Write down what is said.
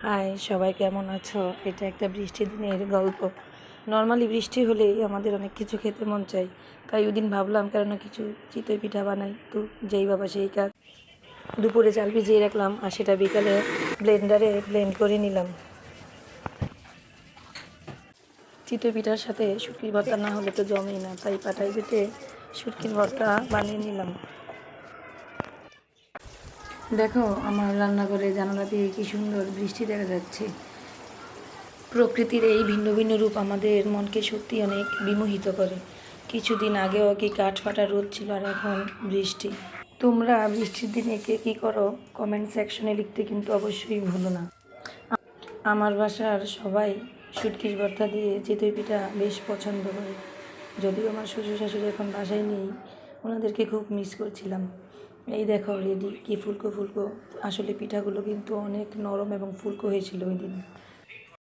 High, সবাই কেমন আছো? এটা একটা বৃষ্টির দিনের গল্প। নর্মালি বৃষ্টি হলেই আমাদের অনেক কিছু খেতে মন চায়। তাই ওই দিন ভাবলাম কেননা কিছু চিতই পিঠা বানাই। তো যেই বাবা সেই কাজ। দুপুরে চাল ভিজিয়ে রাখলাম আর সেটা বিকালে ব্লেন্ডারে ব্লেন্ড করে নিলাম। চিতই পিঠার সাথে শুটকির ভর্তা না হলে তো জমেই না, তাই পাটাই বেটে শুটকির ভর্তা বানিয়ে নিলাম। দেখো, আমার রান্নাঘরে জানালা দিয়ে কি সুন্দর বৃষ্টি দেখা যাচ্ছে। প্রকৃতির এই ভিন্ন ভিন্ন রূপ আমাদের মনকে সত্যি অনেক বিমোহিত করে। কিছুদিন আগেও কি কাঠ ফাটা রোদ ছিল, আর এখন বৃষ্টি। তোমরা বৃষ্টির দিনে কে কী করো কমেন্ট সেকশনে লিখতে কিন্তু অবশ্যই ভুলো না। আমার বাসার সবাই শুটকির ভর্তা দিয়ে চিতই পিঠা বেশ পছন্দ করে। যদিও আমার শ্বশুর শাশুড়ি এখন বাসায় নেই, ওনাদেরকে খুব মিস করছিলাম। এই দেখো রেডি, কি ফুলকো ফুলকো। আসলে পিঠাগুলো কিন্তু অনেক নরম এবং ফুলকো হয়েছিল ওই দিন।